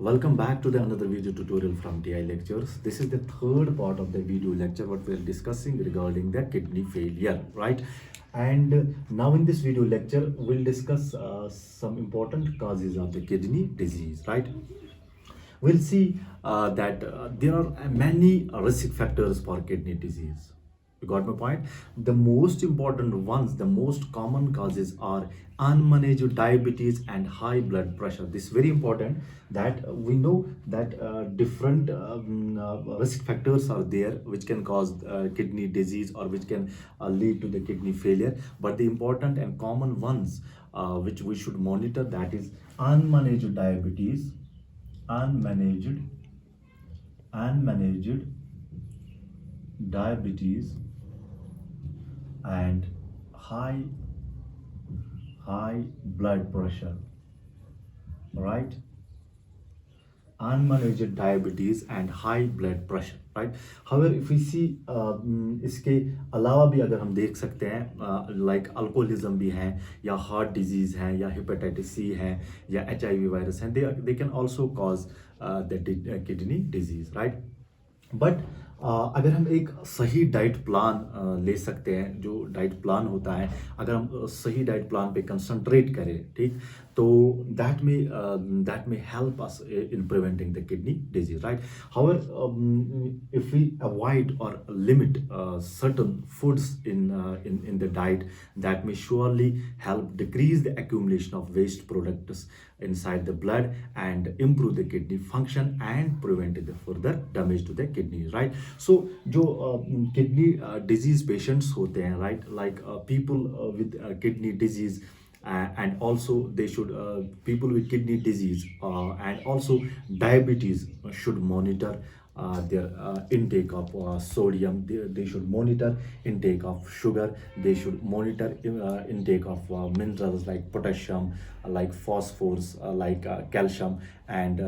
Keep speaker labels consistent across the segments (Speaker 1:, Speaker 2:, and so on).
Speaker 1: Welcome back to the another video tutorial from TI Lectures. This is the third part of the video lecture what we are discussing regarding the kidney failure, right? And now in this video lecture, we'll discuss some important causes of the kidney disease, right? We'll see that there are many risk factors for kidney disease. You got my point? The most important ones, the most common causes are unmanaged diabetes and high blood pressure. This is very important that we know that different risk factors are there which can cause kidney disease or which can lead to the kidney failure. But the important and common ones which we should monitor, that is unmanaged diabetes, unmanaged diabetes and high blood pressure, right? Unmanaged diabetes and high blood pressure, right? However, if we see इसके अलावा भी अगर हम देख सकते हैं like alcoholism भी है या हार्ट डिजीज है या हेपेटाइटिस सी है या HIV वायरस है, they can also cause the kidney disease, right? But अगर हम एक सही डाइट प्लान ले सकते हैं, जो डाइट प्लान होता है, अगर हम सही डाइट प्लान पे कंसंट्रेट करें, ठीक, तो that may help us in preventing the kidney disease, right? However, if we avoid or limit certain foods in the diet, that may surely help decrease the accumulation of waste products inside the blood and improve the kidney function and prevent the further damage to the kidneys, right? So जो kidney disease patients होते हैं, right, like people with kidney disease and also they should people with kidney disease and also diabetes should monitor their intake of sodium. They should monitor intake of sugar. They should monitor intake of minerals like potassium, like phosphorus, like calcium, and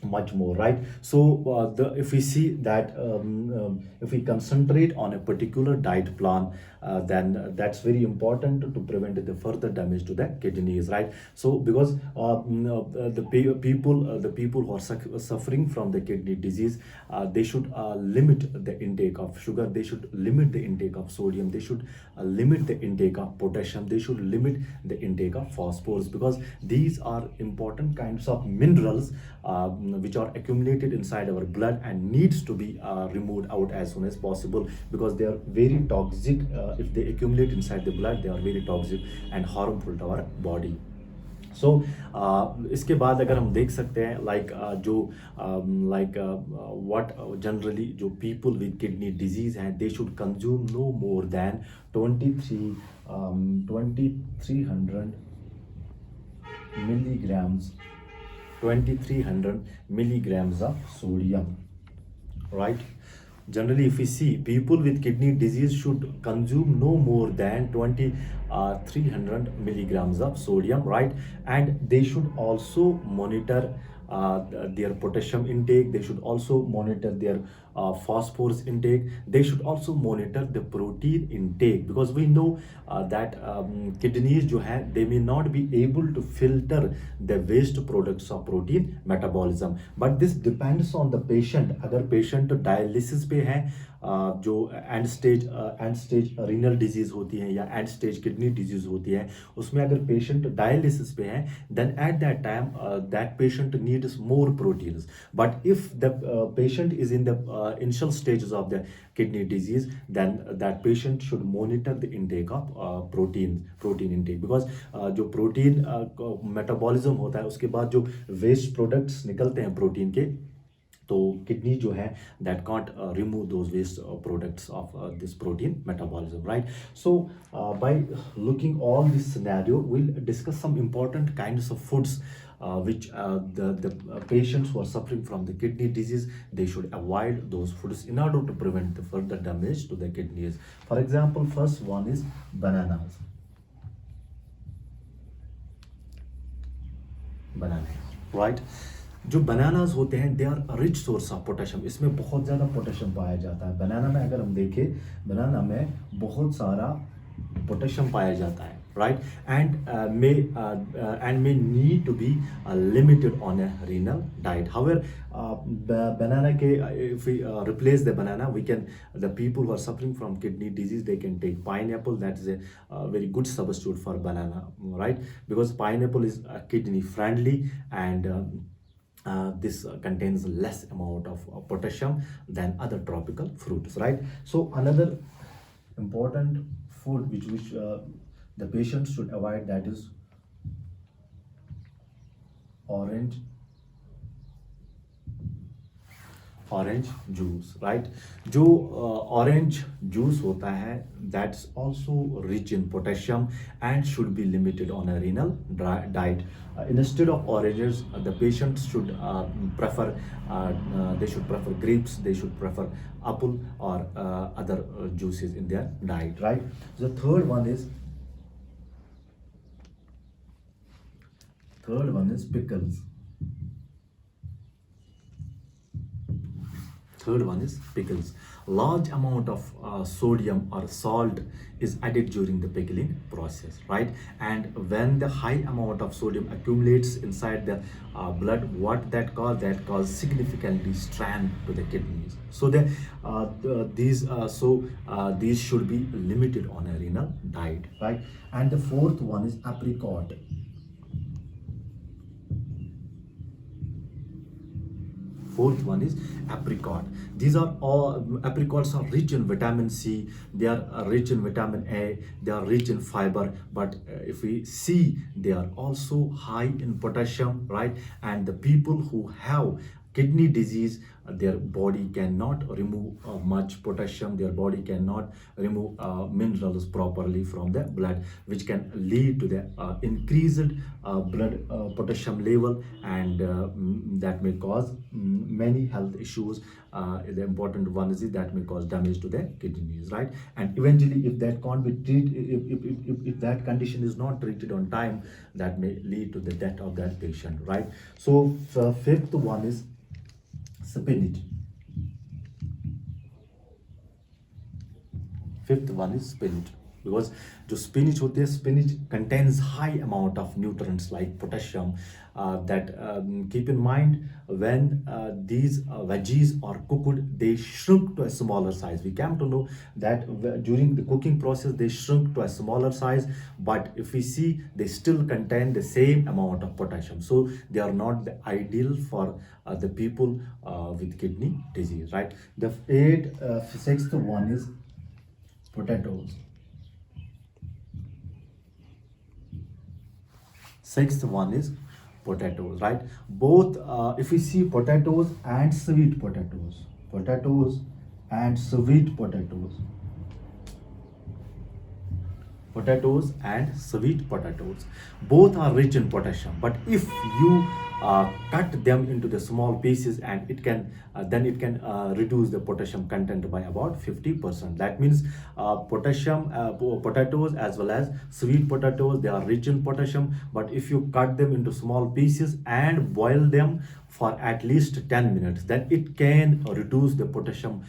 Speaker 1: much more, right? So if we see that if we concentrate on a particular diet plan, then that's very important to prevent the further damage to the kidneys, right? So because the people who are suffering from the kidney disease, they should limit the intake of sugar, they should limit the intake of sodium, they should limit the intake of potassium, they should limit the intake of phosphorus, because these are important kinds of minerals which are accumulated inside our blood and needs to be removed out as soon as possible, because they are very toxic. If they accumulate inside the blood, they are very toxic and harmful to our body. सो इसके बाद अगर हम देख सकते हैं like what generally जो people with kidney disease हैं, they should consume no more than 2300 milligrams 2300 milligrams of sodium, right? Generally, if we see, people with kidney disease should consume no more than 300 milligrams of sodium, right? And they should also monitor their potassium intake. They should also monitor their phosphorus intake. They should also monitor the protein intake, because we know that kidneys जो है, they may not be able to filter the waste products of protein metabolism, but this depends on the patient. अगर patient dialysis पे है, जो and stage renal disease होती है या and stage kidney disease होती है, उसमें अगर पेशेंट डायलिसिस पे है, then at that time that patient needs more proteins. But if the patient is in the initial stages of the kidney disease, then that patient should monitor the intake of protein intake, because जो protein metabolism होता है, उसके बाद जो waste products निकलते हैं protein के, तो किडनी जो है that can't remove those waste products of this protein metabolism, right? So by looking all this scenario, we'll discuss some important kinds of foods which the patients who are suffering from the kidney disease, they should avoid those foods in order to prevent the further damage to the kidneys. For example, first one is bananas, right? जो bananas होते हैं, they are rich source of potassium. इसमें बहुत ज़्यादा potassium पाया जाता है. बनाना में अगर हम देखें, बनाना में बहुत सारा पोटेशियम पाया जाता है. right? And may need to be limited on a renal diet. However, banana ke, if we replace the banana, we can, the people who are suffering from kidney disease, they can take pineapple. That is a very good substitute for banana, right? Because pineapple is kidney friendly, and this contains less amount of potassium than other tropical fruits, right? So another important food which the patient should avoid, that is orange orange juice, right? जो orange juice होता है, that's also rich in potassium and should be limited on a renal diet. Instead of oranges, the patients should prefer they should prefer grapes, they should prefer apple or other juices in their diet, right? The third one is pickles. Third one is pickles. Large amount of sodium or salt is added during the pickling process, right? And when the high amount of sodium accumulates inside the blood, what that cause? That cause significantly strain to the kidneys. So these should be limited on a renal diet, right? And the fourth one is apricot. Fourth one is apricot. These are all apricots are rich in vitamin C. They are rich in vitamin A. They are rich in fiber. But if we see, they are also high in potassium, right? And the people who have kidney disease, their body cannot remove much potassium, their body cannot remove minerals properly from the blood, which can lead to the increased blood potassium level, and that may cause many health issues. The important one is that may cause damage to the kidneys, right? And eventually, if that can't be treated, if that condition is not treated on time, that may lead to the death of that patient, right? So the fifth one is spinach. Fifth one is spinach, because जो spinach होते हैं, spinach contains high amount of nutrients like potassium. Keep in mind, when these veggies are cooked, they shrink to a smaller size. We came to know that during the cooking process they shrink to a smaller size, but if we see, they still contain the same amount of potassium. So they are not the ideal for the people with kidney disease, right? The sixth one is potatoes. Sixth one is potatoes, right? Both, if we see potatoes and sweet potatoes, potatoes and sweet potatoes, potatoes and sweet potatoes, both are rich in potassium. But if you cut them into the small pieces, and it can then it can reduce the potassium content by about 50%. That means potatoes as well as sweet potatoes, they are rich in potassium, but if you cut them into small pieces and boil them for at least 10 minutes, then it can reduce the potassium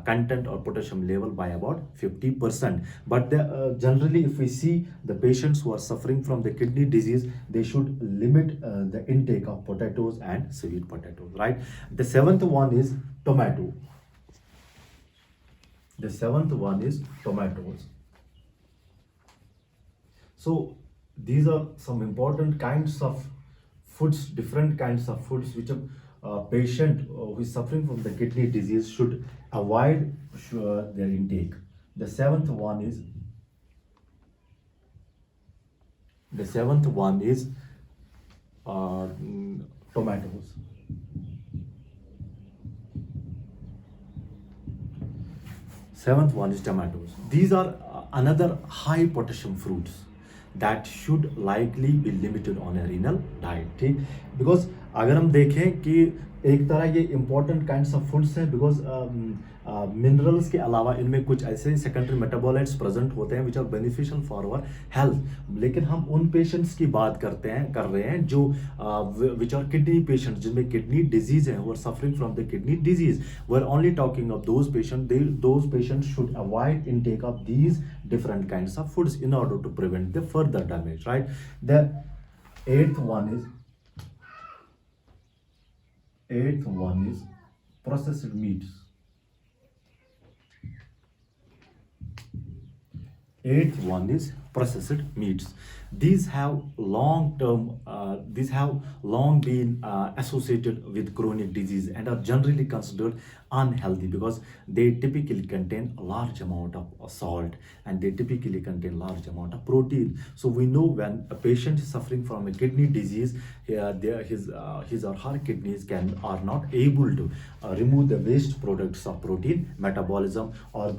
Speaker 1: content or potassium level by about 50%. But generally, if we see the patients who are suffering from the kidney disease, they should limit the intake of potatoes and sweet potatoes, right? The seventh one is tomato. The seventh one is tomatoes. So these are some important kinds of foods, different kinds of foods which a patient who is suffering from the kidney disease should avoid their intake. The seventh one is tomatoes. Seventh one is tomatoes. These are another high potassium fruits that should likely be limited on a renal diet, ठीक? Because अगर हम देखें कि एक तरह ये important kinds of foods हैं because minerals के अलावा इनमें कुछ ऐसे सेकेंडरी मेटाबॉलाइट्स प्रेजेंट होते हैं which are beneficial for our health. लेकिन हम उन पेशेंट्स की बात कर रहे हैं जो विच आर किडनी पेशेंट्स, जिनमें किडनी डिजीज है, वो are suffering from the kidney disease. We are only talking of those patients should avoid intake of these different kinds of foods in order to prevent the further damage, right? The eighth one is processed meats. Eighth one is processed meats. These have long been associated with chronic disease and are generally considered unhealthy because they typically contain a large amount of salt and they typically contain large amount of protein. So we know when a patient is suffering from a kidney disease, his or her kidneys are not able to remove the waste products of protein metabolism or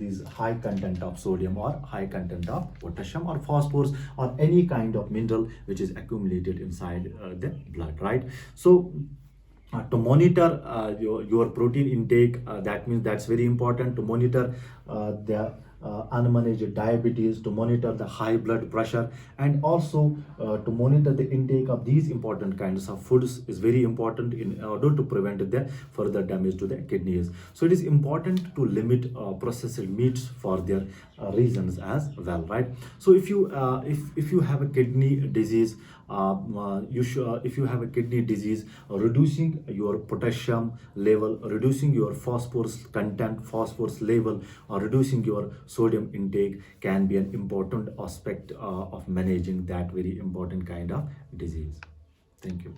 Speaker 1: these high content of sodium or high content of potassium or phosphorus or any kind of mineral which is accumulated inside the blood, right? So to monitor your protein intake, that means that's very important to monitor the unmanaged diabetes, to monitor the high blood pressure, and also to monitor the intake of these important kinds of foods is very important in order to prevent the further damage to the kidneys. So it is important to limit processed meats for their reasons as well, right? So if you have a kidney disease, if you have a kidney disease, reducing your potassium level, reducing your phosphorus level, or reducing your sodium intake can be an important aspect of managing that very important kind of disease. Thank you.